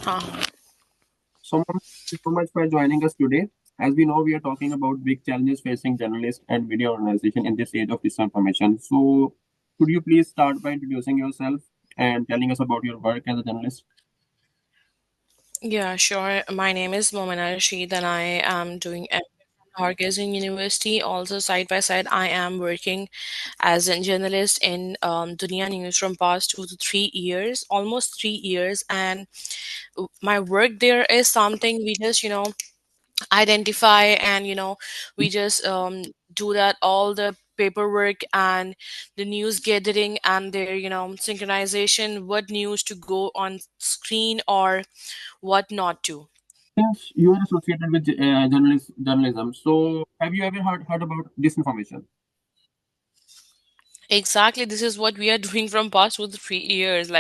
Huh. So, Mom, thank you so much for joining us today. As we know, we are talking about big challenges facing journalists and media organization in this age of disinformation. So, could you please start by introducing yourself and telling us about your work as a journalist? Yeah, sure. My name is Momina Rasheed, and I am doing Hargeising University. Also, side by side, I am working as a journalist in Dunia News from past 2 to 3 years, almost 3 years. And my work there is something we just, identify and we just do that all the paperwork and the news gathering and their synchronization, what news to go on screen or what not to. Since you are associated with journalism, so have you ever heard about disinformation? Exactly, this is what we are doing from past 2 to 3 years.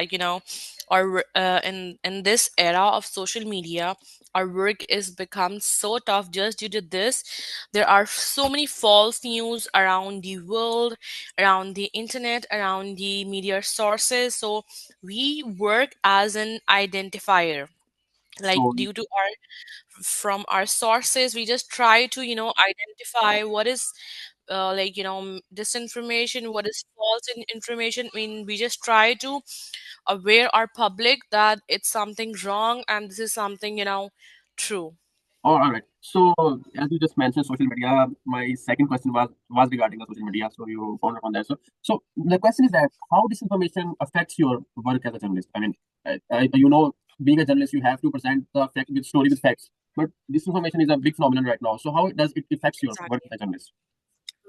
Our in this era of social media, our work is become so tough just due to this. There are so many false news around the world, around the internet, around the media sources. So we work as an identifier. Like So, due to our from our sources, we just try to identify what is disinformation, what is false information. I mean, we just try to aware our public that it's something wrong and this is something true. oh, all right. So, as you just mentioned, social media. My second question was regarding the social media. So you found up on that. So the question is that how disinformation affects your work as a journalist. I mean, being a journalist, you have to present the fact with story with facts. But disinformation is a big phenomenon right now. So how does it affects your work Exactly. as a journalist?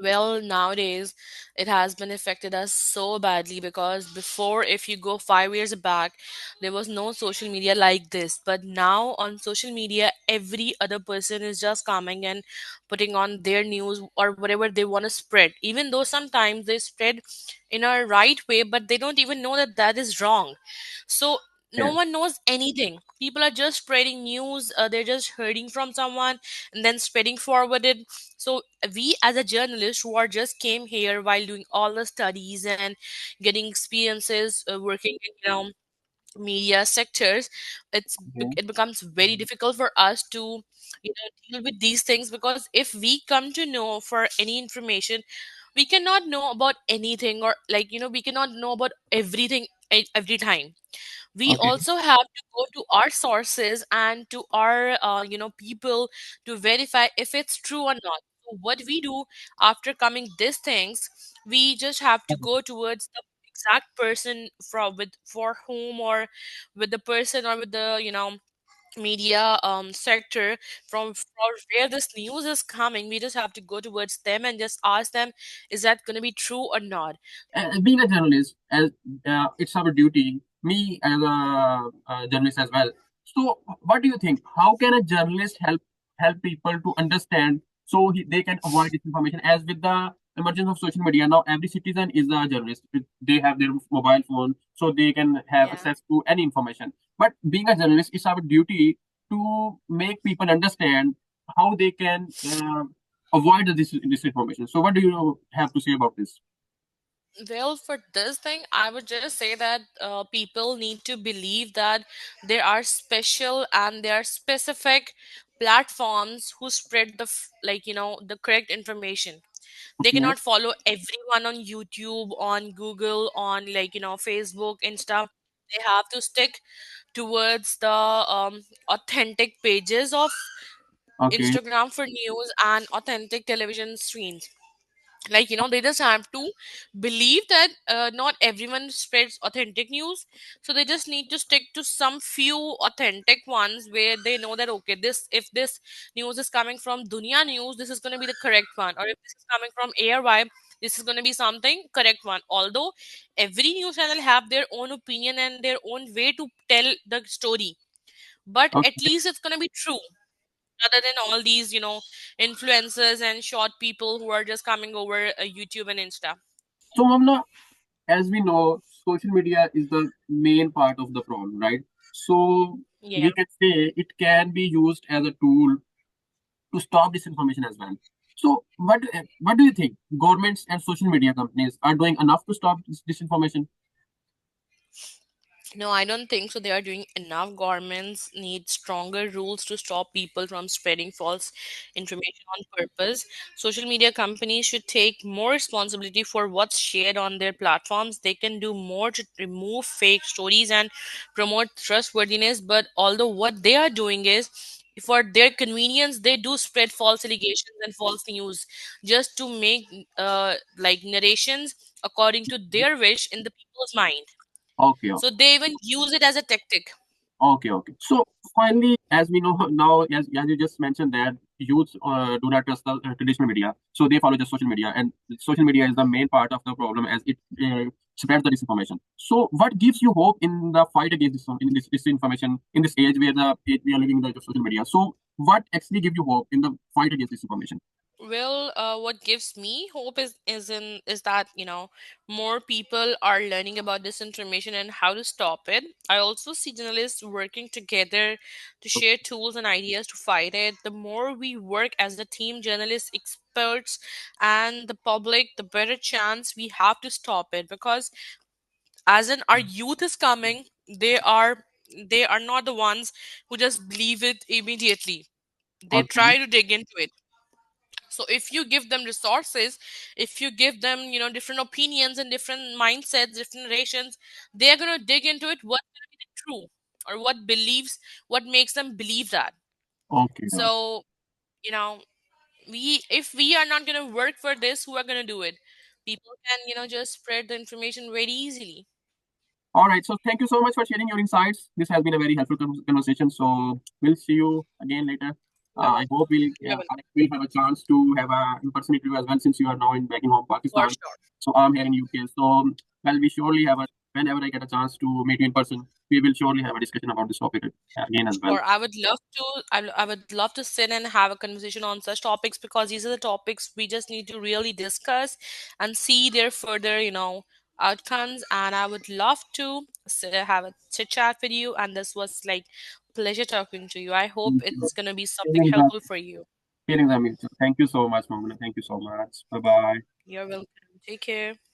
Well, nowadays it has been affected us so badly because before, if you go 5 years back, there was no social media like this. But now on social media, every other person is just coming and putting on their news or whatever they want to spread. Even though sometimes they spread in a right way, but they don't even know that that is wrong. So no Yeah. one knows anything. People are just spreading news. They're just hearing from someone and then spreading forward it. So we as a journalist who are just came here while doing all the studies and getting experiences working in media sectors, Okay. it becomes very difficult for us to deal with these things, because if we come to know for any information, we cannot know about anything, or we cannot know about everything every time. We Okay. also have to go to our sources and to our people to verify if it's true or not. So what we do after coming these things, we just have to go towards the exact person from with for whom, or with the person, or with the media sector from where this news is coming. We just have to go towards them and just ask them, is that going to be true or not? Being a journalist, as it's our duty. Me as a journalist as well. So, what do you think? How can a journalist help people to understand so they can avoid disinformation? As with the emergence of social media, now every citizen is a journalist. They have their mobile phone, so they can have Yeah. access to any information. But being a journalist, it's our duty to make people understand how they can avoid the disinformation. So, what do you have to say about this? Well, for this thing, I would just say that people need to believe that there are special and there are specific platforms who spread the the correct information. They Okay. cannot follow everyone on YouTube, on Google, on Facebook, Insta. They have to stick towards the authentic pages of Okay. Instagram for news and authentic television screens. They just have to believe that not everyone spreads authentic news. So they just need to stick to some few authentic ones where they know that, okay, this if this news is coming from Dunia News, this is going to be the correct one, or if this is coming from Airvibe, this is going to be something correct one. Although every news channel have their own opinion and their own way to tell the story, but at Okay. least it's going to be true, rather than all these influencers and short people who are just coming over YouTube and Insta. So, Mamna, as we know, social media is the main part of the problem, right? So, Yeah. we can say it can be used as a tool to stop disinformation as well. So, what do you think? Governments and social media companies are doing enough to stop this disinformation? No, I don't think so. They are doing enough. Governments need stronger rules to stop people from spreading false information on purpose. Social media companies should take more responsibility for what's shared on their platforms. They can do more to remove fake stories and promote trustworthiness. But although what they are doing is, for their convenience, they do spread false allegations and false news just to make like narrations according to their wish in the people's mind. Okay, So they even use it as a tactic. okay, okay. So finally, as we know now, as you just mentioned that youth do not trust the traditional media, so they follow the social media, and social media is the main part of the problem as it spreads the disinformation. So, what gives you hope in the fight against this disinformation in this age where the age we are living in the social media? So, what actually gives you hope in the fight against disinformation? Well, what gives me hope is that more people are learning about this information and how to stop it. I also see journalists working together to share tools and ideas to fight it. The more we work as a team, journalists, experts, and the public, the better chance we have to stop it. Because as in our youth is coming, they are not the ones who just believe it immediately. They Okay, try to dig into it. So if you give them resources, if you give them different opinions and different mindsets, different narrations, they're going to dig into it, what's going to be the true, or what makes them believe that. okay, So you know we if we are not going to work for this, who are going to do it? People can just spread the information very easily. all right. So, thank you so much for sharing your insights. This has been a very helpful conversation. So, we'll see you again later. You're I hope we'll you're welcome. I will have a chance to have a in-person interview as well since you are now in back in home For Pakistan. sure. So I'm here in UK. So well, we surely have a whenever I get a chance to meet you in person, we will surely have a discussion about this topic again as well. Sure, I would love to sit and have a conversation on such topics, because these are the topics we just need to really discuss and see their further, outcomes. And I would love to have a chit chat with you. And this was like pleasure talking to you. I hope Thank you. it's gonna be something Feelings are helpful for you. feelings are mutual. Thank you so much, Momina. Thank you so much. Bye bye. You're welcome. Take care.